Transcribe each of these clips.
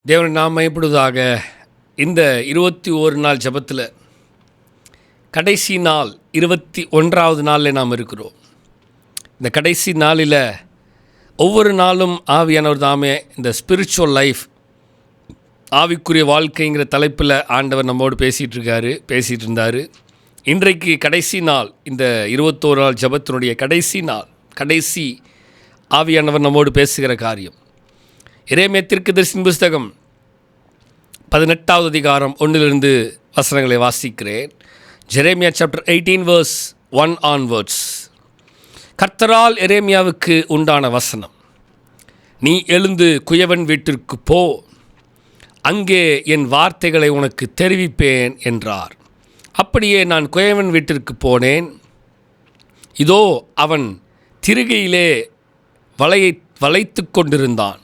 தேவனை நாம் மயப்படுவதாக. இந்த 21 நாள் ஜெபத்தில் கடைசி நாள் 21வது நாளில் நாம் இருக்கிறோம். இந்த கடைசி நாளில் ஒவ்வொரு நாளும் ஆவியானவர் தாமே இந்த ஸ்பிரிச்சுவல் லைஃப், ஆவிக்குரிய வாழ்க்கைங்கிற தலைப்பில் ஆண்டவர் நம்மோடு பேசிகிட்டு இருந்தார். இன்றைக்கு கடைசி நாள், இந்த 21 நாள் ஜெபத்தினுடைய கடைசி நாள், கடைசி ஆவியானவர் நம்மோடு பேசுகிற காரியம். எரேமியா தீர்க்கதரிசியின் புஸ்தகம் 18வது அதிகாரம் 1 வசனங்களை வாசிக்கிறேன். Jeremiah chapter 18 verse 1 onwards. கர்த்தரால் எரேமியாவுக்கு உண்டான வசனம்: நீ எழுந்து குயவன் வீட்டிற்கு போ, அங்கே என் வார்த்தைகளை உனக்கு தெரிவிப்பேன் என்றார். அப்படியே நான் குயவன் வீட்டிற்கு போனேன். இதோ அவன் திரிகையிலே வளைத்து கொண்டிருந்தான்.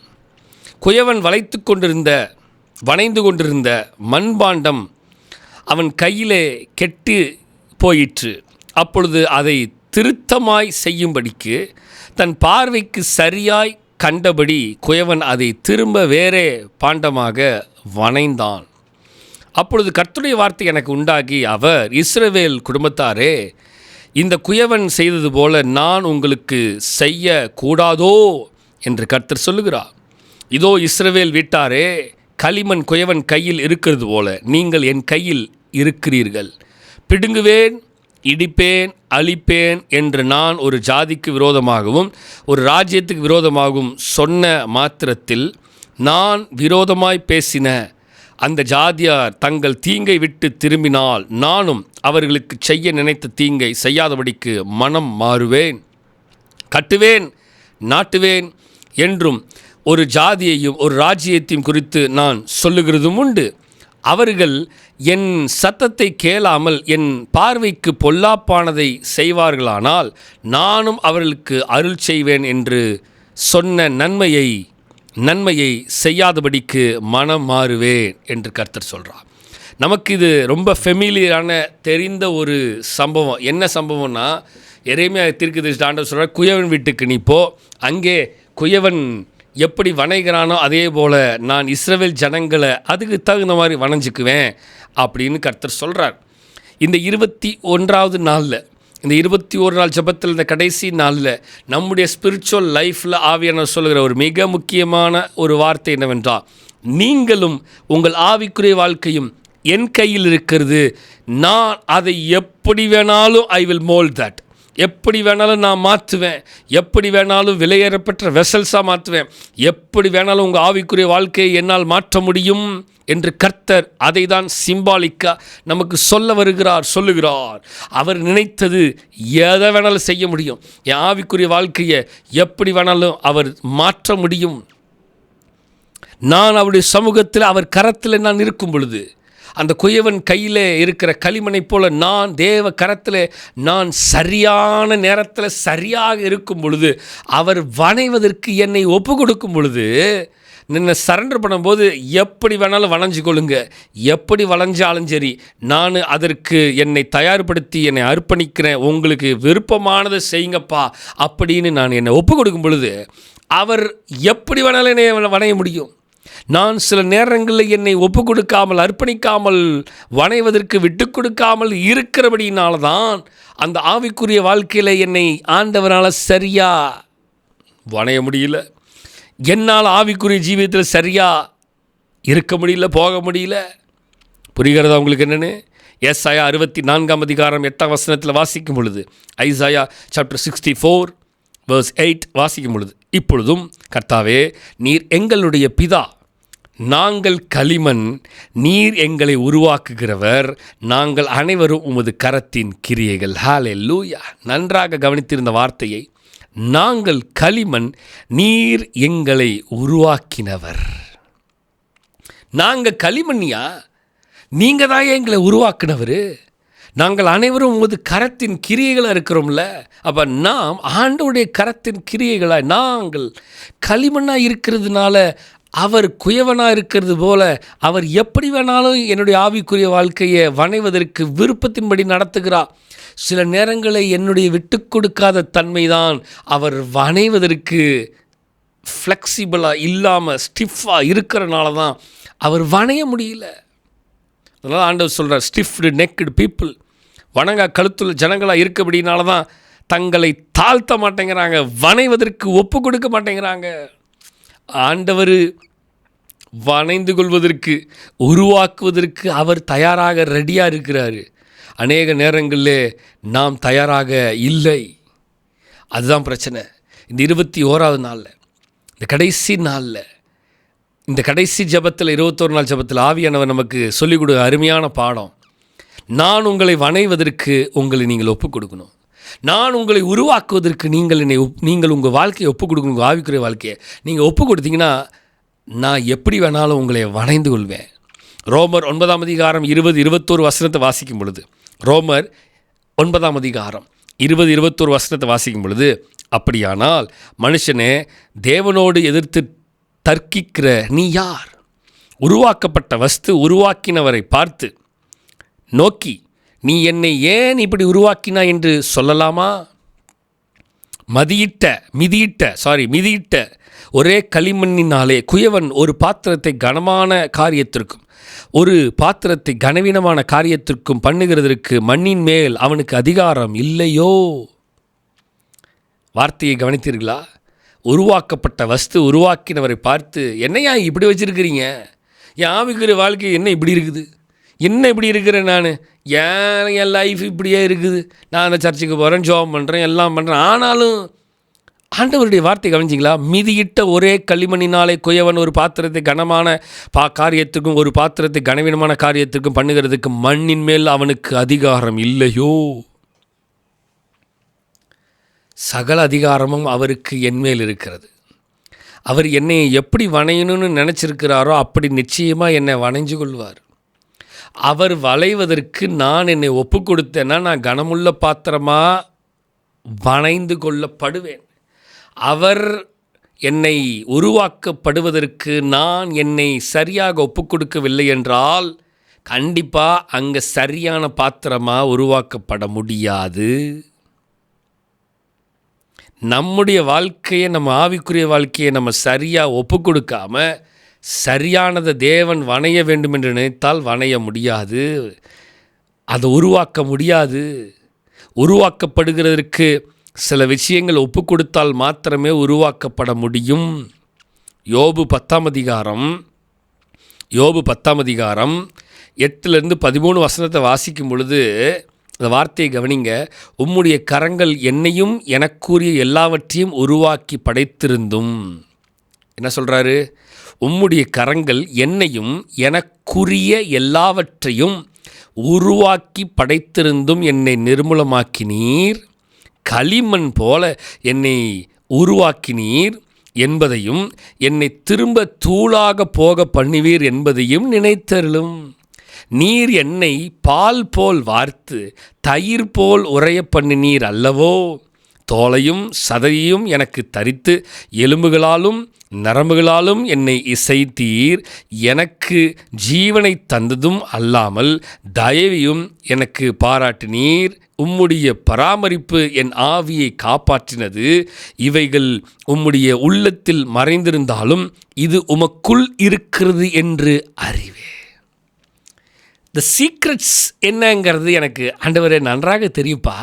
குயவன் வணைந்து கொண்டிருந்த மண்பாண்டம் அவன் கையிலே கெட்டு போயிற்று. அப்பொழுது அதை திருத்தமாய் செய்யும்படிக்கு தன் பார்வைக்கு சரியாய் கண்டபடி குயவன் அதை திரும்ப வேறே பாண்டமாக வணைந்தான். அப்பொழுது கர்த்தருடைய வார்த்தை எனக்கு உண்டாகி, அவர், இஸ்ரவேல் குடும்பத்தாரே, இந்த குயவன் செய்தது போல நான் உங்களுக்கு செய்யக்கூடாதோ என்று கர்த்தர் சொல்லுகிறார். இதோ இஸ்ரவேல் வீட்டாரே, களிமண் குயவன் கையில் இருக்கிறது போல நீங்கள் என் கையில் இருக்கிறீர்கள். பிடுங்குவேன், இடிப்பேன், அழிப்பேன் என்று நான் ஒரு ஜாதிக்கு விரோதமாகவும் ஒரு ராஜ்யத்துக்கு விரோதமாகவும் சொன்ன மாத்திரத்தில், நான் விரோதமாய் பேசின அந்த ஜாதியார் தங்கள் தீங்கை விட்டு திரும்பினால், நானும் அவர்களுக்கு செய்ய நினைத்த தீங்கை செய்யாதபடிக்கு மனம் மாறுவேன், கட்டுவேன், நாட்டுவேன் என்றும் ஒரு ஜாதியையும் ஒரு ராஜ்யத்தையும் குறித்து நான் சொல்லுகிறதும் உண்டு. அவர்கள் என் சத்தத்தை கேளாமல் என் பார்வைக்கு பொல்லாப்பானதை செய்வார்களானால், நானும் அவர்களுக்கு அருள் செய்வேன் என்று சொன்ன நன்மையை செய்யாதபடிக்கு மனம் மாறுவேன் என்று கர்த்தர் சொல்கிறார். நமக்கு இது ரொம்ப ஃபெமிலியரான தெரிந்த ஒரு சம்பவம். என்ன சம்பவம்னா, எரேமியா தீர்க்கதரிசி ஆண்டவர் சொல்கிறார், குயவன் வீட்டுக்கு நீ போ, அங்கே குயவன் எப்படி வணைகிறானோ அதே போல் நான் இஸ்ரவேல் ஜனங்களை அதுக்கு தகுந்த மாதிரி வணைஞ்சிக்குவேன் அப்படின்னு கர்த்தர் சொல்கிறார். இந்த 21வது நாளில், இந்த 21 நாள் ஜெபத்தில், இந்த கடைசி நாளில் நம்முடைய ஸ்பிரிச்சுவல் லைஃப்பில் ஆவியானவர் சொல்கிற ஒரு மிக முக்கியமான ஒரு வார்த்தை என்னவென்றால், நீங்களும் உங்கள் ஆவிக்குரிய வாழ்க்கையும் என் கையில் இருக்கிறது. நான் அதை எப்படி வேணாலும் ஐ வில் மோல்ட் தட், எப்படி வேணாலும் நான் மாற்றுவேன், எப்படி வேணாலும் விலையேறப்பெற்ற வெசல்ஸாக மாற்றுவேன், எப்படி வேணாலும் உங்கள் ஆவிக்குரிய வாழ்க்கையை என்னால் மாற்ற முடியும் என்று கர்த்தர் அதை தான் சிம்பாலிக்காக நமக்கு சொல்லுகிறார். அவர் நினைத்தது எதை வேணாலும் செய்ய முடியும். என் ஆவிக்குரிய வாழ்க்கையை எப்படி வேணாலும் அவர் மாற்ற முடியும். நான் அவருடைய சமூகத்தில், அவர் கரத்தில் நான் இருக்கும் பொழுது, அந்த குயவன் கையில் இருக்கிற களிமணைப் போல நான் தேவ கரத்தில், நான் சரியான நேரத்தில் சரியாக இருக்கும் பொழுது, அவர் வணைவதற்கு என்னை ஒப்பு கொடுக்கும் பொழுது, நின்ன சரண்டர் பண்ணும்போது, எப்படி வேணாலும் வளைஞ்சு கொள்ளுங்க, எப்படி வளைஞ்சாலும் சரி, நான் அதற்கு என்னை தயார்படுத்தி என்னை அர்ப்பணிக்கிறேன், உங்களுக்கு விருப்பமானதை செய்யுங்கப்பா அப்படின்னு நான் என்னை ஒப்பு கொடுக்கும் பொழுது, அவர் எப்படி வேணாலும் என்னை வணைய முடியும். நான் சில நேரங்களில் என்னை ஒப்பு கொடுக்காமல், அர்ப்பணிக்காமல், வணைவதற்கு விட்டு கொடுக்காமல் இருக்கிறபடினால தான் அந்த ஆவிக்குரிய வாழ்க்கையில் என்னை ஆண்டவரால் சரியாக வணைய முடியல. என்னால் ஆவிக்குரிய ஜீவிதத்தில் சரியாக இருக்க முடியல, போக முடியல. புரிகிறதா உங்களுக்கு என்னென்னு? ஏசாயா 64 அதிகாரம் 8 வசனத்தில் வாசிக்கும் பொழுது, ஐசாயா சாப்டர் 64 verse 8 வாசிக்கும் பொழுது, இப்பொழுதும் கர்த்தாவே, நீர் எங்களுடைய பிதா, நாங்கள் களிமண், நீர் எங்களை உருவாக்குகிறவர், நாங்கள் அனைவரும் உமது கரத்தின் கிரியைகள். ஹல்லேலூயா. நன்றாக கவனித்திருந்த வார்த்தையை, நாங்கள் களிமண், நீர் எங்களை உருவாக்கினவர். நாங்கள் களிமண்ணியா? நீங்கள் தான் எங்களை உருவாக்கினவர். நாங்கள் அனைவரும் உமது கரத்தின் கிரியைகளாக இருக்கிறோம்ல. அப்போ நாம் ஆண்டவருடைய கரத்தின் கிரியைகளாக, நாங்கள் களிமண்ணாக இருக்கிறதுனால அவர் குயவனாக இருக்கிறது போல அவர் எப்படி வேணாலும் என்னுடைய ஆவிக்குரிய வாழ்க்கையை வணைவதற்கு விருப்பத்தின்படி நடத்துகிறார். சில நேரங்களை என்னுடைய விட்டு கொடுக்காத தன்மைதான் அவர் வணைவதற்கு ஃப்ளெக்சிபிளாக இல்லாமல் ஸ்டிஃபாக இருக்கிறனால தான் அவர் வணைய முடியல. அதனால் ஆண்டவர் சொல்கிறார், ஸ்டிஃப்டு நெக்டு பீப்புள், வணங்கா கழுத்துள்ள ஜனங்களாக இருக்கபடினால தான் தங்களை தாழ்த்த மாட்டேங்கிறாங்க, வணைவதற்கு ஒப்பு கொடுக்க மாட்டேங்கிறாங்க. ஆண்டவர் வணைந்து கொள்வதற்கு, உருவாக்குவதற்கு அவர் தயாராக ரெடியாக இருக்கிறார். அநேக நேரங்களில் நாம் தயாராக இல்லை. அதுதான் பிரச்சனை. இந்த 21வது நாளில், இந்த கடைசி நாளில், இந்த கடைசி ஜெபத்தில், 21 நாள் ஜெபத்தில் ஆவியானவர் நமக்கு சொல்லிக் கொடுக்க அருமையான பாடம். நான் உங்களை வணைவதற்கு உங்களை நீங்கள் ஒப்புக் கொடுக்கணும். நான் உங்களை உருவாக்குவதற்கு நீங்கள் உங்கள் வாழ்க்கையை ஒப்புக் கொடுக்கணும். உங்கள் ஆவிக்குரிய வாழ்க்கையை நீங்கள் ஒப்புக் கொடுத்தீங்கன்னா நான் எப்படி வேணாலும் உங்களை வணைந்து கொள்வேன். ரோமர் 9ஆம் அதிகாரம் 20-21 வசனத்தை வாசிக்கும் பொழுது, ரோமர் 9ஆம் அதிகாரம் 20-21 வசனத்தை வாசிக்கும் பொழுது, அப்படியானால் மனுஷனே தேவனோடு எதிர்த்து தர்க்கிக்கிற நீ யார்? உருவாக்கப்பட்ட வஸ்து உருவாக்கினவரை பார்த்து நோக்கி, நீ என்னை ஏன் இப்படி உருவாக்கினா என்று சொல்லலாமா? மிதியிட்ட ஒரே களிமண்ணினாலே குயவன் ஒரு பாத்திரத்தை கனமான காரியத்திற்கும் ஒரு பாத்திரத்தை கனவீனமான காரியத்திற்கும் பண்ணுகிறதற்கு மண்ணின் மேல் அவனுக்கு அதிகாரம் இல்லையோ? வார்த்தையை கவனித்தீர்களா? உருவாக்கப்பட்ட வஸ்து உருவாக்கினவரை பார்த்து, என்னையா இப்படி வச்சுருக்கிறீங்க? என் ஆவிக்குரிய வாழ்க்கை என்ன இப்படி இருக்குது? என்ன இப்படி இருக்கிறேன் நான்? என் லைஃப் இப்படியே இருக்குது. நான் அந்த சர்ச்சுக்கு போகிறேன், ஜோம் பண்ணுறேன், எல்லாம் பண்ணுறேன். ஆனாலும் ஆண்டவருடைய வார்த்தை கவனிச்சிங்களா? மிதியிட்ட ஒரே களிமண்ணினாலே குயவன் ஒரு பாத்திரத்தை கனமான காரியத்துக்கும் ஒரு பாத்திரத்தை கனவீனமான காரியத்துக்கும் பண்ணுகிறதுக்கு மண்ணின் மேல் அவனுக்கு அதிகாரம் இல்லையோ? சகல அதிகாரமும் அவருக்கு என்மேல் இருக்கிறது. அவர் என்னை எப்படி வணையணும்னு நினச்சிருக்கிறாரோ அப்படி நிச்சயமாக என்னை வணைஞ்சு கொள்வார். அவர் வளைவதற்கு நான் என்னை ஒப்பு கொடுத்தேன்னா நான் கனமுள்ள பாத்திரமாக வணைந்து கொள்ளப்படுவேன். அவர் என்னை உருவாக்கப்படுவதற்கு நான் என்னை சரியாக ஒப்பு கொடுக்கவில்லை என்றால் கண்டிப்பாக அங்கே சரியான பாத்திரமாக உருவாக்கப்பட முடியாது. நம்முடைய வாழ்க்கையை, நம்ம ஆவிக்குரிய வாழ்க்கையை நம்ம சரியாக ஒப்பு கொடுக்காம சரியானதை தேவன் வணைய வேண்டும் என்று நினைத்தால் வணைய முடியாது. அதை உருவாக்க முடியாது. உருவாக்கப்படுகிறதற்கு சில விஷயங்கள் ஒப்பு கொடுத்தால் மாத்திரமே உருவாக்கப்பட முடியும். யோபு 10ஆம் அதிகாரம் 8-13 வசனத்தை வாசிக்கும் பொழுது அந்த வார்த்தையை கவனிங்க. உம்முடைய கரங்கள் என்னையும் எனக்குரிய எல்லாவற்றையும் உருவாக்கி படைத்திருந்தும். என்ன சொல்கிறாரு? உம்முடைய கரங்கள் என்னையும் எனக்குரிய எல்லாவற்றையும் உருவாக்கி படைத்திருந்தும் என்னை நிர்மூலமாக்கினீர், களிமண் போல என்னை உருவாக்கினீர் என்பதையும் என்னை திரும்ப தூளாக போக பண்ணுவீர் என்பதையும் நினைத்தருளும். நீர் என்னை பால் போல் வார்த்து தயிர் போல் உறைய பண்ணினீர் அல்லவோ? தோலையும் சதையையும் எனக்கு தரித்து எலும்புகளாலும் நரம்புகளாலும் என்னை இசைத்தீர். எனக்கு ஜீவனை தந்ததும் அல்லாமல் தயவையும் எனக்கு பாராட்டினீர். உம்முடைய பராமரிப்பு என் ஆவியை காப்பாற்றினது. இவைகள் உம்முடைய உள்ளத்தில் மறைந்திருந்தாலும் இது உமக்குள் இருக்கிறது என்று அறிவே. த சீக்ரெட்ஸ் என்னங்கிறது எனக்கு ஆண்டவரே நன்றாக தெரியுப்பா.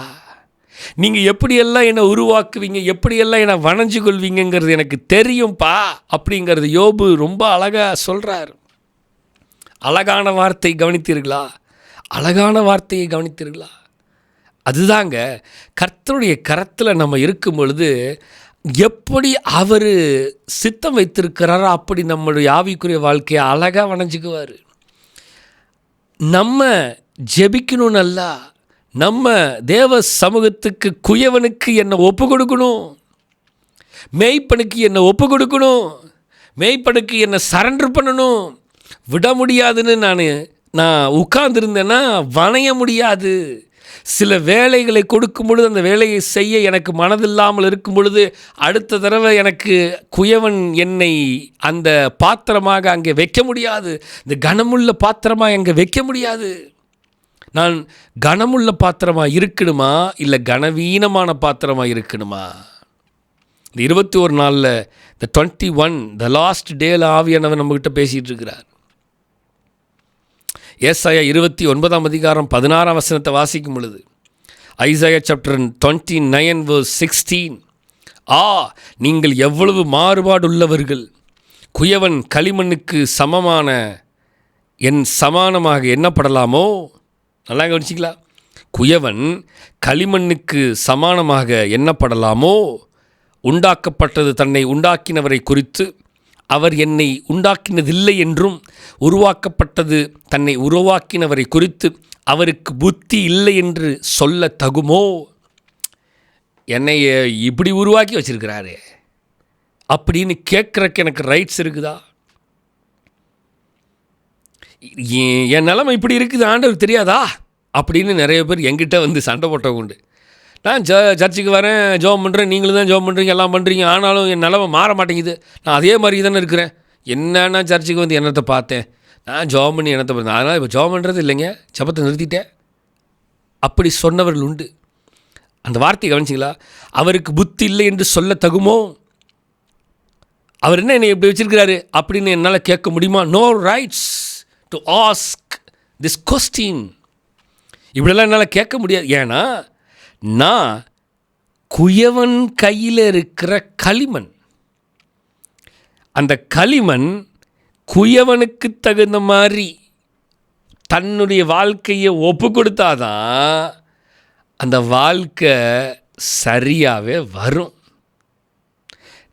நீங்கள் எப்படியெல்லாம் என்னை உருவாக்குவீங்க, எப்படியெல்லாம் என்னை வணைஞ்சு கொள்வீங்கிறது எனக்கு தெரியும்ப்பா அப்படிங்கிறது யோபு ரொம்ப அழகாக சொல்கிறார். அழகான வார்த்தை கவனித்தீர்களா? அழகான வார்த்தையை கவனித்தீர்களா? அதுதாங்க கர்த்தருடைய கரத்தில் நம்ம இருக்கும் பொழுது எப்படி அவர் சித்தம் வைத்திருக்கிறாரோ அப்படி நம்மளுடைய ஆவிக்குரிய வாழ்க்கையை அழகாக வணைஞ்சிக்குவார். நம்ம ஜெபிக்கணும், நல்லா நம்ம தேவ சமூகத்துக்கு குயவனுக்கு என்னை ஒப்பு கொடுக்கணும், மேய்ப்பனுக்கு என்னை ஒப்பு கொடுக்கணும், மேய்ப்பனுக்கு என்னை சரண்டர் பண்ணணும். விட முடியாதுன்னு நான் உட்கார்ந்துருந்தேன்னா வணைய முடியாது. சில வேலைகளை கொடுக்கும் பொழுது அந்த வேலையை செய்ய எனக்கு மனதில்லாமல் இருக்கும் பொழுது அடுத்த தடவை எனக்கு குயவன் என்னை அந்த பாத்திரமாக அங்கே வைக்க முடியாது. இந்த கனமுள்ள பாத்திரமாக அங்கே வைக்க முடியாது. நான் கனமுள்ள பாத்திரமாக இருக்கணுமா இல்லை கனவீனமான பாத்திரமாக இருக்கணுமா? இந்த 21 நாளில் இந்த 21 த லாஸ்ட் டேல ஆவியானவர் நம்மகிட்ட பேசிகிட்டு இருக்கிறார். ஏசாயா 29 அதிகாரம் 16 வசனத்தை வாசிக்கும் பொழுது, ஐசாயா சாப்டர் 29 verse 16, நீங்கள் எவ்வளவு மாறுபாடுள்ளவர்கள், குயவன் களிமண்ணுக்கு சமமான என் சமானமாக எண்ணப்படலாமோ. நல்லா கவனிச்சிக்கலாம். குயவன் களிமண்ணுக்கு சமானமாக எண்ணப்படலாமோ. உண்டாக்கப்பட்டது தன்னை உண்டாக்கினவரை குறித்து அவர் என்னை உண்டாக்கினதில்லை என்றும், உருவாக்கப்பட்டது தன்னை உருவாக்கினவரை குறித்து அவருக்கு புத்தி இல்லை என்று சொல்ல தகுமோ. என்னை இப்படி உருவாக்கி வச்சிருக்கிறாரு அப்படின்னு கேட்குறக்கு எனக்கு ரைட்ஸ் இருக்குதா? என் நிலைமை இப்படி இருக்குது ஆண்டவர் தெரியாதா அப்படின்னு நிறைய பேர் என்கிட்ட வந்து சண்டை போட்டவங்க உண்டு. நான் சர்ச்சுக்கு வரேன், ஜெபம் பண்ணுறேன், நீங்களும் தான் ஜெபம் பண்ணுறீங்க, எல்லாம் பண்ணுறீங்க, ஆனாலும் என் நிலைமை மாற மாட்டேங்குது, நான் அதே மாதிரி தானே இருக்கிறேன். என்னன்னா சர்ச்சுக்கு வந்து என்னத்தை பார்த்தேன், நான் ஜெபம் பண்ணி என்னத்தை பார்த்தேன், அதனால் இப்போ ஜெபம் பண்ணுறது இல்லைங்க, ஜெபத்தை நிறுத்திட்டேன் அப்படி சொன்னவர்கள் உண்டு. அந்த வார்த்தையை கவனிச்சிங்களா? அவருக்கு புத்தி இல்லை என்று சொல்ல தகுமோ. அவர் என்ன என்னை எப்படி வச்சிருக்கிறாரு அப்படின்னு என்னால் கேட்க முடியுமா? No rights to ask this question. இப்படிலாம் என்னால் கேட்க முடியாது. ஏன்னா நான் குயவன் கையில் இருக்கிற களிமண். அந்த களிமண் குயவனுக்கு தகுந்த மாதிரி தன்னுடைய வாழ்க்கையை ஒப்பு கொடுத்தாதான் அந்த வாழ்க்கை சரியாகவே வரும்.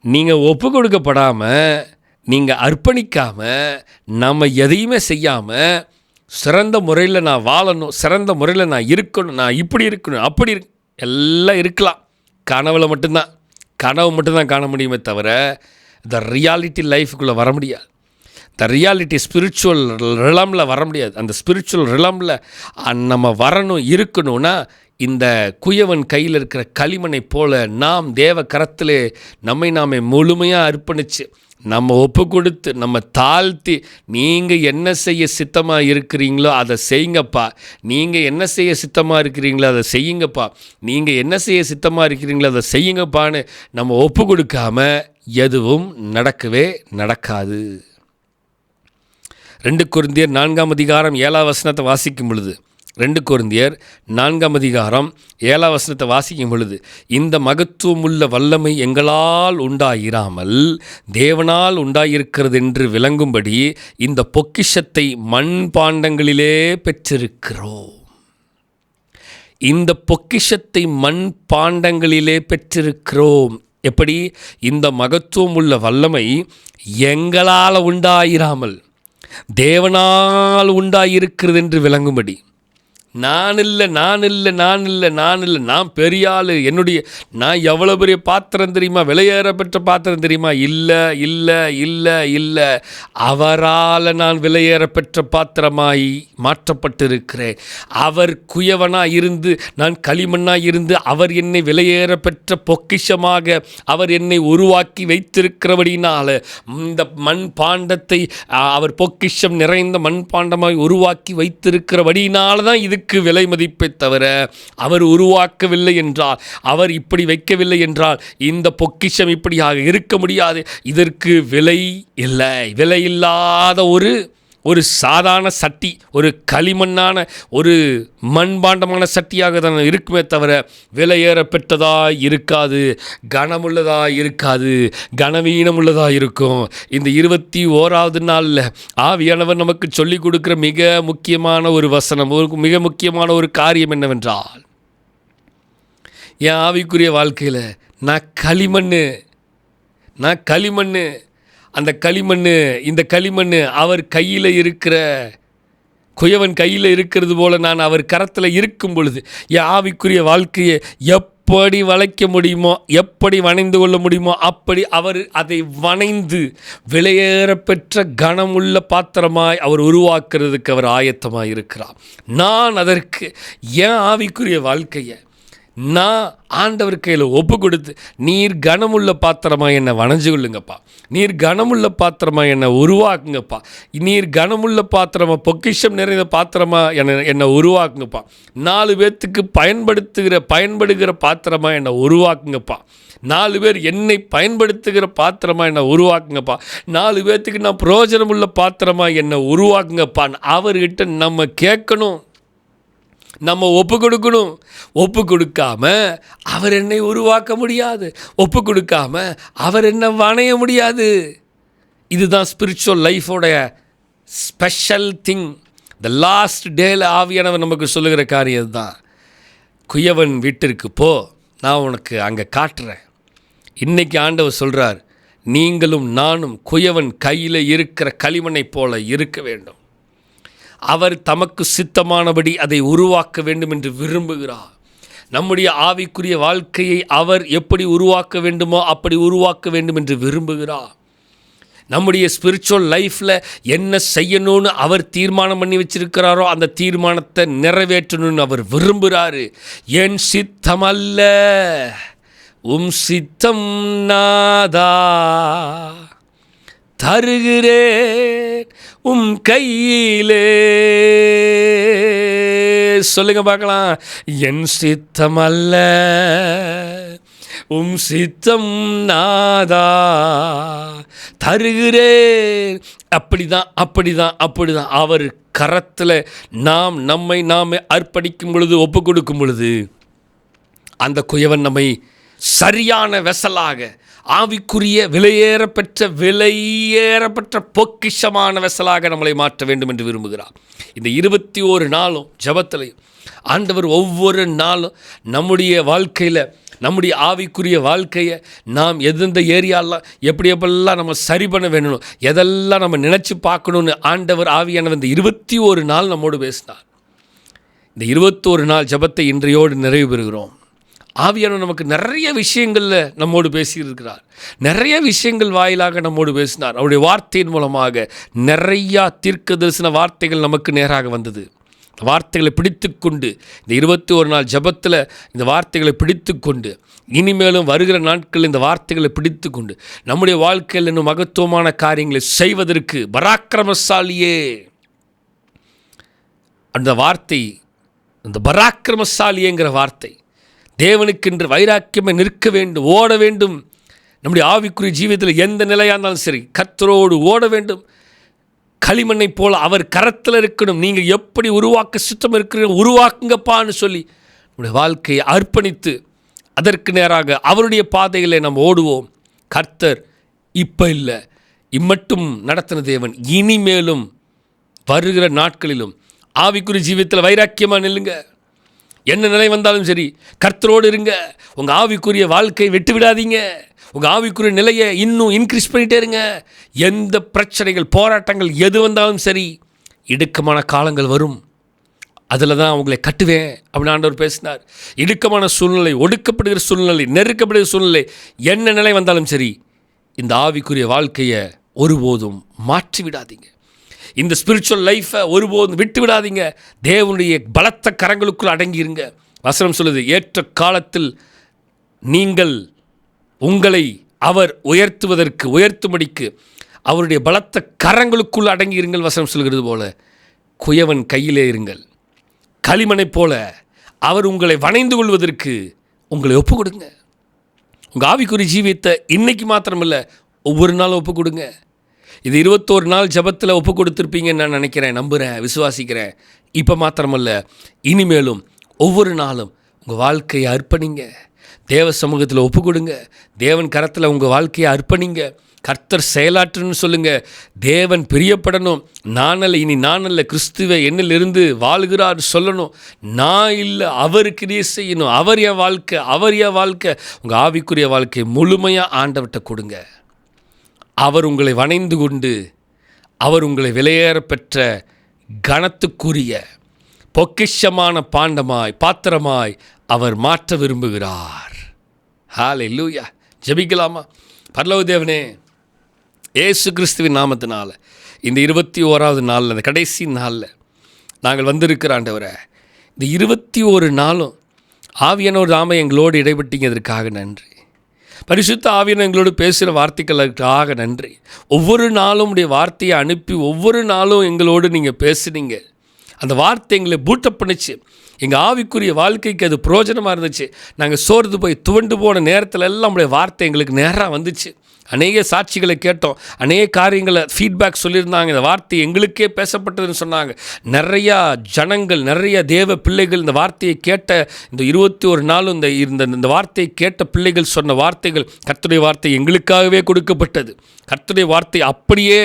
நீங்கள் ஒப்பு கொடுக்கப்படாமல், நீங்கள் அர்ப்பணிக்காமல், நம்ம எதையுமே செய்யாமல் சிறந்த முறையில் நான் வாழணும், சிறந்த முறையில் நான் இருக்கணும், நான் இப்படி இருக்கணும், அப்படி எல்லாம் இருக்கலாம். கனவுல மட்டும்தான், கனவு மட்டும்தான் காண முடியுமே தவிர இந்த ரியாலிட்டி லைஃபுக்குள்ளே வர முடியாது. இந்த ரியாலிட்டி ஸ்பிரிச்சுவல் ரிலமில் வர முடியாது. அந்த ஸ்பிரிச்சுவல் ரிலமில் நம்ம வரணும், இருக்கணும்னா இந்த குயவன் கையில் இருக்கிற களிமண்ணை போல நாம் தேவ கரத்திலே நம்மை நாமே முழுமையாக அர்ப்பணித்து, நம்ம ஒப்பு கொடுத்து, நம்ம தாழ்த்தி, நீங்கள் என்ன செய்ய சித்தமாக இருக்கிறீங்களோ அதை செய்யுங்கப்பா, நீங்கள் என்ன செய்ய சித்தமாக இருக்கிறீங்களோ அதை செய்யுங்கப்பா, நீங்கள் என்ன செய்ய சித்தமாக இருக்கிறீங்களோ அதை செய்யுங்கப்பான்னு நம்ம ஒப்பு கொடுக்காம எதுவும் நடக்கவே நடக்காது. 2 கொரிந்தியர் 4 அதிகாரம் 7 வசனத்தை வாசிக்கும் பொழுது, 2 கொரிந்தியர் 4 அதிகாரம் 7 வசனத்தை வாசிக்கும் பொழுது, இந்த மகத்துவமுள்ள வல்லமை எங்களால் உண்டாயிராமல் தேவனால் உண்டாயிருக்கிறது என்று விளங்கும்படி இந்த பொக்கிஷத்தை மண்பாண்டங்களிலே பெற்றிருக்கிறோம். இந்த பொக்கிஷத்தை மண்பாண்டங்களிலே பெற்றிருக்கிறோம். எப்படி? இந்த மகத்துவமுள்ள வல்லமை எங்களால் உண்டாயிராமல் தேவனால் உண்டாயிருக்கிறது என்று விளங்கும்படி. நான் இல்லை, நான் இல்லை, நான் இல்லை, நான் இல்லை, நான் பெரிய ஆள், நான் எவ்வளோ பெரிய பாத்திரம் தெரியுமா, விலையேற பெற்ற பாத்திரம் தெரியுமா? இல்லை இல்லை இல்லை இல்லை, அவரால் நான் விலையேற பெற்ற பாத்திரமாய் மாற்றப்பட்டிருக்கிறேன். அவர் குயவனாக இருந்து நான் களிமண்ணாக இருந்து அவர் என்னை விலையேற பெற்ற பொக்கிஷமாக அவர் என்னை உருவாக்கி வைத்திருக்கிறபடினால இந்த மண் பாண்டத்தை அவர் பொக்கிஷம் நிறைந்த மண் பாண்டமாய் உருவாக்கி வைத்திருக்கிறபடினால தான் இதுக்கு விலை மதிப்பை தவிர அவர் உருவாக்கவில்லை என்றால், அவர் இப்படி வைக்கவில்லை என்றால் இந்த பொக்கிஷம் இப்படியாக இருக்க முடியாது. இதற்கு விலை இல்லை. விலை இல்லாத ஒரு சாதாரண சட்டி, ஒரு களிமண்ணான ஒரு மண்பாண்டமான சட்டியாக தான் இருக்குமே தவிர விலையேற பெற்றதாக இருக்காது, கனமுள்ளதாக இருக்காது, கனவீனமுள்ளதாக இருக்கும். இந்த 21வது நாளில் ஆவியானவர் நமக்கு சொல்லிக் கொடுக்குற மிக முக்கியமான ஒரு வசனம், மிக முக்கியமான ஒரு காரியம் என்னவென்றால், என் ஆவிக்குரிய வாழ்க்கையில் நான் களிமண், அந்த இந்த களிமண் அவர் கையில் இருக்கிற, குயவன் கையில் இருக்கிறது போல நான் அவர் கரத்தில் இருக்கும் பொழுது என் ஆவிக்குரிய வாழ்க்கையை எப்படி வளைக்க முடியுமோ, எப்படி வணைந்து கொள்ள முடியுமோ அப்படி அவர் அதை வணைந்து விலையேற பெற்ற கனமுள்ள பாத்திரமாய் அவர் உருவாக்குறதுக்கு அவர் ஆயத்தமாக இருக்கிறார். நான் அதற்கு என் ஆவிக்குரிய வாழ்க்கையை நான் ஆண்டவர் கையில் ஒப்பு கொடுத்து, நீர் கனமுள்ள பாத்திரமாக என்னை வணைஞ்சு கொள்ளுங்கப்பா, நீர் கனமுள்ள பாத்திரமாக என்னை உருவாக்குங்கப்பா, நீர் கனமுள்ள பாத்திரமாக பொக்கிஷம் நிறைந்த பாத்திரமாக என்னை உருவாக்குங்கப்பா, 4 பேர்த்துக்கு பயன்படுகிற பாத்திரமாக என்னை உருவாக்குங்கப்பா, 4 பேர் என்னை பயன்படுத்துகிற பாத்திரமாக என்னை உருவாக்குங்கப்பா, 4 பேர்த்துக்கு நான் பிரயோஜனமுள்ள பாத்திரமாக என்னை உருவாக்குங்கப்பான்னு அவர்கிட்ட நம்ம கேட்கணும், நம்ம ஒப்பு கொடுக்கணும். ஒப்பு கொடுக்காம அவர் என்னை உருவாக்க முடியாது, ஒப்பு கொடுக்காம அவர் என்னை வணைய முடியாது. இதுதான் ஸ்பிரிச்சுவல் லைஃபோடைய ஸ்பெஷல் திங். த லாஸ்ட் டேல ஆவியானவர் நமக்கு சொல்லுகிற காரியம் தான், குயவன் வீட்டிற்கு போ, நான் உனக்கு அங்கே காட்டுறேன். இன்றைக்கி ஆண்டவர் சொல்கிறார், நீங்களும் நானும் குயவன் கையில் இருக்கிற களிமண்ணை போல இருக்க வேண்டும். அவர் தமக்கு சித்தமானபடி அதை உருவாக்க வேண்டும் என்று விரும்புகிறார். நம்முடைய ஆவிக்குரிய வாழ்க்கையை அவர் எப்படி உருவாக்க வேண்டுமோ அப்படி உருவாக்க வேண்டும் என்று விரும்புகிறார். நம்முடைய ஸ்பிரிச்சுவல் லைஃப்பில் என்ன செய்யணும்னு அவர் தீர்மானம் பண்ணி வச்சிருக்கிறாரோ அந்த தீர்மானத்தை நிறைவேற்றணும்னு அவர் விரும்புகிறாரு. என் சித்தம் அல்ல உம் சித்தம் நாதா, தருகிறேன் உம் கையிலே. சொல்லுங்க பார்க்கலாம், என் சித்தம் அல்ல உம் சித்தம் நாதா, தருகிறேன். அப்படிதான் அவர் கரத்தில் நாமே அர்ப்பணிக்கும் பொழுது, ஒப்பு கொடுக்கும் பொழுது, அந்த குயவன் நம்மை சரியான வெசலாக, ஆவிக்குரிய விலையேறப்பெற்ற பொக்கிஷமான வெசலாக நம்மளை மாற்ற வேண்டும் என்று விரும்புகிறார். இந்த 21 நாளும் ஜபத்திலையும் ஆண்டவர் ஒவ்வொரு நாளும் நம்முடைய வாழ்க்கையில், நம்முடைய ஆவிக்குரிய வாழ்க்கையை நாம் எந்தெந்த ஏரியாலாம் எப்படியெல்லாம் நம்ம சரி பண்ண வேணும், எதெல்லாம் நம்ம நினச்சி பார்க்கணுன்னு ஆண்டவர் ஆவியானவர் இந்த 21 நாள் நம்மோடு பேசினார். இந்த 21 நாள் ஜபத்தை இன்றையோடு நிறைவு பெறுகிறோம். ஆவியானவர் நமக்கு நிறைய விஷயங்களில் நம்மோடு பேசியிருக்கிறார், நிறைய விஷயங்கள் வாயிலாக நம்மோடு பேசினார். அவருடைய வார்த்தையின் மூலமாக நிறையா தீர்க்க தரிசன வார்த்தைகள் நமக்கு நேராக வந்தது. வார்த்தைகளை பிடித்து கொண்டு இந்த 21 நாள் ஜபத்தில் இந்த வார்த்தைகளை பிடித்து கொண்டு, இனிமேலும் வருகிற நாட்களில் இந்த வார்த்தைகளை பிடித்து கொண்டு நம்முடைய வாழ்க்கையில் இன்னும் மகத்துவமான காரியங்களை செய்வதற்கு பராக்கிரமசாலியே, அந்த வார்த்தை, அந்த பராக்கிரமசாலியேங்கிற வார்த்தை, தேவனுக்கென்று வைராக்கியமாக நிற்க வேண்டும், ஓட வேண்டும். நம்முடைய ஆவிக்குரிய ஜீவிதத்தில் எந்த நிலையாக இருந்தாலும் சரி கர்த்தரோடு ஓட வேண்டும். களிமண்ணை போல் அவர் கரத்தில் இருக்கணும். நீங்கள் எப்படி உருவாக்க சுத்தம் இருக்கிறீங்க, உருவாக்குங்கப்பான்னு சொல்லி நம்முடைய வாழ்க்கையை அர்ப்பணித்து அதற்கு நேராக அவருடைய பாதைகளை நாம் ஓடுவோம். கர்த்தர் இப்போ இல்லை, இம்மட்டும் நடத்தின தேவன் இனிமேலும் வருகிற நாட்களிலும் ஆவிக்குரிய ஜீவிதத்தில் வைராக்கியமாக நில்லுங்க. என்ன நிலை வந்தாலும் சரி கர்த்தரோடு இருங்க. உங்கள் ஆவிக்குரிய வாழ்க்கையை விட்டு விடாதீங்க. உங்கள் ஆவிக்குரிய நிலையை இன்னும் இன்க்ரீஸ் பண்ணிகிட்டே இருங்க. எந்த பிரச்சனைகள், போராட்டங்கள் எது வந்தாலும் சரி, இடுக்கமான காலங்கள் வரும், அதில் தான் உங்களை கட்டுவேன் அப்படின்னு ஆண்டவர் பேசினார். இடுக்கமான சூழ்நிலை, ஒடுக்கப்படுகிற சூழ்நிலை, நெருக்கப்படுகிற சூழ்நிலை, என்ன நிலை வந்தாலும் சரி இந்த ஆவிக்குரிய வாழ்க்கையை ஒருபோதும் மாற்றி விடாதீங்க. இந்த ஸ்பிரிச்சுவல் லைஃப்பை ஒருபோதும் விட்டு விடாதீங்க. தேவனுடைய பலத்த கரங்களுக்குள் அடங்கியிருங்க. வசனம் சொல்லுது, ஏற்ற காலத்தில் நீங்கள் உங்களை அவர் உயர்த்தும்படிக்கு அவருடைய பலத்த கரங்களுக்குள் அடங்கியிருங்கள். வசனம் சொல்கிறது போல குயவன் கையிலே இருங்கள். களிமண்ணை போல அவர் உங்களை வணைந்து கொள்வதற்கு உங்களை ஒப்பு கொடுங்க. உங்கள் ஆவிக்குரிய ஜீவியத்தை இன்னைக்கு மாத்திரமில்லை, ஒவ்வொரு நாளும் ஒப்பு கொடுங்க. இது 21 நாள் ஜபத்தில் ஒப்பு கொடுத்துருப்பீங்கன்னு நான் நினைக்கிறேன், நம்புகிறேன், விசுவாசிக்கிறேன். இப்போ மாத்திரமல்ல, இனிமேலும் ஒவ்வொரு நாளும் உங்கள் வாழ்க்கையை அர்ப்பணிங்க. தேவ சமூகத்தில் ஒப்பு கொடுங்க. தேவன் கரத்தில் உங்கள் வாழ்க்கையை அர்ப்பணிங்க. கர்த்தர் செயலாற்றுன்னு சொல்லுங்கள். தேவன் பிரியப்படணும். இனி நான் அல்ல, கிறிஸ்துவை என்னிலிருந்து வாழ்கிறார் சொல்லணும். நான் இல்லை, அவர் கிரியை செய்யணும். அவர் என் வாழ்க்கை. உங்கள் ஆவிக்குரிய வாழ்க்கையை முழுமையாக ஆண்டவர்கிட்ட கொடுங்க. அவர் உங்களை வணைந்து கொண்டு, அவர் உங்களை விலையேற பெற்ற கனத்துக்குரிய பொக்கிஷமான பாத்திரமாய் அவர் மாற்ற விரும்புகிறார். ஹல்லேலூயா. ஜெபிக்கலாமா? பரலோக தேவனே, இயேசு கிறிஸ்துவின் நாமத்தினால இந்த 21வது நாளில், இந்த கடைசி நாளில் நாங்கள் வந்திருக்கிற ஆண்டவரே, இந்த 21 நாளும் ஆவியானவர் தாமே எங்களோடு இடைப்பட்டீங்க, அதற்காக நன்றி. பரிசுத்த ஆவியானவர் எங்களோடு பேசுகிற வார்த்தைகளுக்காக நன்றி. ஒவ்வொரு நாளும் உடைய வார்த்தையை அனுப்பி ஒவ்வொரு நாளும் எங்களோடு நீங்கள் பேசுனீங்க. அந்த வார்த்தை எங்களை பூட்டப் பண்ணிச்சு. எங்கள் ஆவிக்குரிய வாழ்க்கைக்கு அது பிரயோஜனமாக இருந்துச்சு. நாங்கள் சோர்ந்து போய் துவண்டு போன நேரத்தில் எல்லாம் உடைய வார்த்தை எங்களுக்கு நேராக வந்துச்சு. அநேக சாட்சிகளை கேட்டோம், அநேக காரியங்களை ஃபீட்பேக் சொல்லியிருந்தாங்க. இந்த வார்த்தை எங்களுக்கே பேசப்பட்டதுன்னு சொன்னாங்க. நிறையா ஜனங்கள், நிறைய தேவ பிள்ளைகள் இந்த வார்த்தையை கேட்ட இந்த 21 நாளும் இந்த வார்த்தையை கேட்ட பிள்ளைகள் சொன்ன வார்த்தைகள், கர்த்தருடைய வார்த்தை எங்களுக்காகவே கொடுக்கப்பட்டது. கர்த்தருடைய வார்த்தை அப்படியே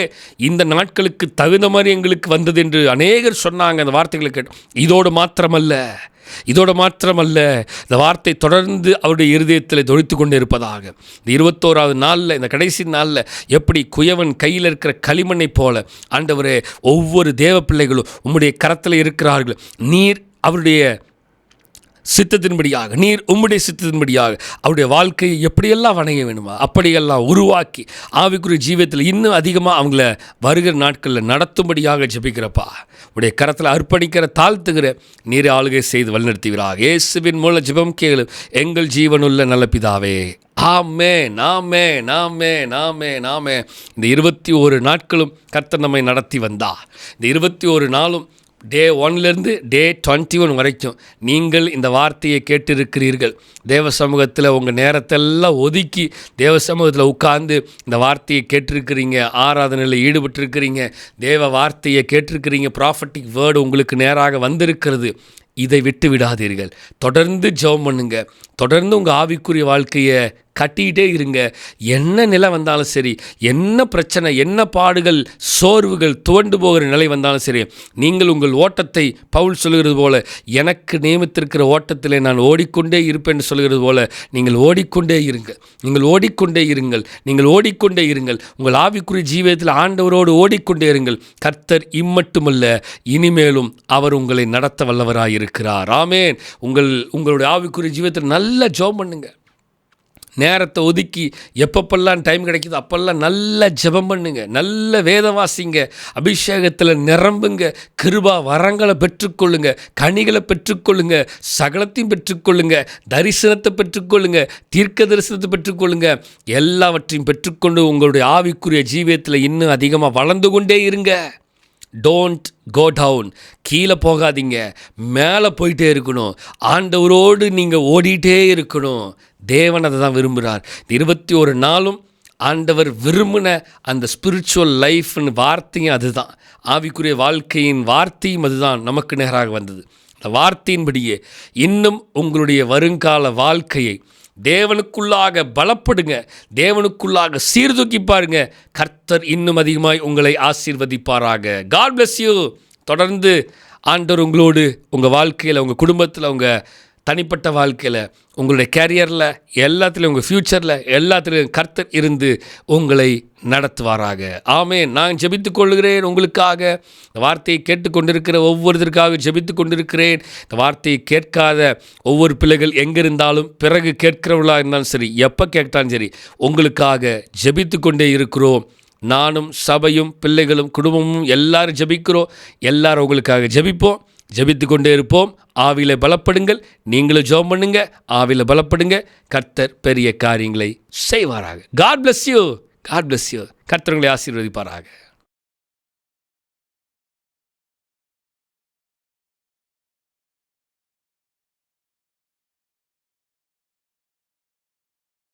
இந்த நாட்களுக்கு தகுந்த மாதிரி எங்களுக்கு வந்தது என்று அநேகர் சொன்னாங்க. அந்த வார்த்தைகளை கேட்டோம். இதோடு மாத்திரமல்ல, இந்த வார்த்தை தொடர்ந்து அவருடைய இருதயத்தில் தொழித்து கொண்டே இருப்பதாக. இந்த 21ஆவது நாளில், இந்த கடைசி நாளில் எப்படி குயவன் கையில் இருக்கிற களிமண்ணை போல ஆண்டவரே ஒவ்வொரு தேவ பிள்ளைகளும் உம்முடைய கரத்தில் இருக்கிறார்கள். நீர் அவருடைய சித்தத்தின்படியாக, நீர் உம்முடைய சித்தத்தின்படியாக அவருடைய வாழ்க்கையை எப்படியெல்லாம் வணங்க வேணுமா அப்படியெல்லாம் உருவாக்கி ஆவிக்குரிய ஜீவியத்தில் இன்னும் அதிகமாக அவங்கள வருகிற நாட்களில் நடத்தும்படியாக ஜெபிக்கிறப்பா. உடைய கரத்தில் அர்ப்பணிக்கிற தாழ்த்துகிற நீர் ஆளுகை செய்து வழிநடத்துகிறார். இயேசுவின் மூலம் ஜெபம் கேளும் எங்கள் ஜீவனுள்ள நல்ல பிதாவே. ஆமென், ஆமென், ஆமென், ஆமென், ஆமென். இந்த 21 நாட்களும் கர்த்தர் நம்மை நடத்தி வந்தா. இந்த 21 நாளும் டே 1லேருந்து டே 21 வரைக்கும் நீங்கள் இந்த வார்த்தையை கேட்டிருக்கிறீர்கள். தேவ சமூகத்தில் உங்கள் நேரத்தெல்லாம் ஒதுக்கி தேவ சமூகத்தில் உட்கார்ந்து இந்த வார்த்தையை கேட்டிருக்கிறீங்க. ஆராதனையில் ஈடுபட்டிருக்கிறீங்க. தேவ வார்த்தையை கேட்டிருக்கிறீங்க. ப்ராஃபட்டிக் வேர்டு உங்களுக்கு நேராக வந்திருக்கிறது. இதை விட்டு விடாதீர்கள். தொடர்ந்து ஜெபம் பண்ணுங்க. தொடர்ந்து உங்கள் ஆவிக்குரிய வாழ்க்கையை கட்டிக்கிட்டே இருங்க. என்ன நிலை வந்தாலும் சரி, என்ன பிரச்சனை, என்ன பாடுகள், சோர்வுகள், துவண்டு போகிற நிலை வந்தாலும் சரி, நீங்கள் உங்கள் ஓட்டத்தை பவுல் சொல்கிறது போல, எனக்கு நியமித்திருக்கிற ஓட்டத்தில் நான் ஓடிக்கொண்டே இருப்பேன் சொல்கிறது போல நீங்கள் ஓடிக்கொண்டே இருங்கள். நீங்கள் ஓடிக்கொண்டே இருங்கள். உங்கள் ஆவிக்குரிய ஜீவியத்தில் ஆண்டவரோடு ஓடிக்கொண்டே இருங்கள். கர்த்தர் இம்மட்டுமல்ல, இனிமேலும் அவர் உங்களை நடத்த வல்லவராயிருக்கிறார். ஆமென். உங்களுடைய ஆவிக்குரிய ஜீவியத்தில் நல்ல ஜெபம் பண்ணுங்க. நேரத்தை ஒதுக்கி எப்பப்பெல்லாம் டைம் கிடைக்குது அப்பெல்லாம் நல்ல ஜெபம் பண்ணுங்க. நல்ல வேத வாசிங்க. அபிஷேகத்தில் நிரம்புங்க. கிருபா வரங்களை பெற்றுக்கொள்ளுங்க. கனிகளை பெற்றுக்கொள்ளுங்க. சகலத்தையும் பெற்றுக்கொள்ளுங்க. தரிசனத்தை பெற்றுக்கொள்ளுங்க. தீர்க்க தரிசனத்தை பெற்றுக்கொள்ளுங்க. எல்லாவற்றையும் பெற்றுக்கொண்டு உங்களுடைய ஆவிக்குரிய ஜீவியத்தில் இன்னும் அதிகமாக வளர்ந்து கொண்டே இருங்க. Don't go down. கீழே போகாதீங்க, மேலே போயிட்டே இருக்கணும். ஆண்டவரோடு நீங்கள் ஓடிட்டே இருக்கணும். தேவன் அதை தான் விரும்புகிறார். 21 நாளும் ஆண்டவர் விரும்பின அந்த ஸ்பிரிச்சுவல் லைஃப்னு வார்த்தையும் அதுதான். ஆவிக்குரிய வாழ்க்கையின் வார்த்தையும் அதுதான் நமக்கு நேராக வந்தது. அந்த வார்த்தையின்படியே இன்னும் உங்களுடைய வருங்கால வாழ்க்கையை தேவனுக்குள்ளாக பலப்படுங்க. தேவனுக்குள்ளாக சீர்தூக்கி பாருங்க. கர்த்தர் இன்னும் அதிகமாய் உங்களை ஆசீர்வதிப்பாராக. God bless you. தொடர்ந்து ஆண்டவர் உங்களோடு உங்கள் வாழ்க்கையில், உங்கள் குடும்பத்தில், உங்கள் தனிப்பட்ட வாழ்க்கையில், உங்களுடைய கேரியரில், எல்லாத்துலேயும், உங்கள் ஃப்யூச்சரில் எல்லாத்துலேயும் கர்த்தர் இருந்து உங்களை நடத்துவாராக. ஆமென். நான் ஜெபித்து கொள்கிறேன் உங்களுக்காக. இந்த வார்த்தையை கேட்டுக்கொண்டிருக்கிற ஒவ்வொருத்தருக்காக ஜெபித்து கொண்டிருக்கிறேன். இந்த வார்த்தையை கேட்காத ஒவ்வொரு பிள்ளைகள் எங்கே இருந்தாலும், பிறகு கேட்கிறவர்களாக இருந்தாலும் சரி, எப்போ கேட்டாலும் சரி, உங்களுக்காக ஜெபித்து கொண்டே இருக்கிறோம். நானும் சபையும் பிள்ளைகளும் குடும்பமும் எல்லாரும் ஜெபிக்கிறோம். எல்லாரும் உங்களுக்காக ஜெபிப்போம். ஜெபித்து கொண்டே இருப்போம். ஆவியில பலப்படுங்கள். நீங்களும் ஜெபம் பண்ணுங்க. ஆவியில பலப்படுங்க. கர்த்தர் பெரிய காரியங்களை செய்வாராக. God bless you. கர்த்தர் உங்களை ஆசீர்வதிப்பாராக.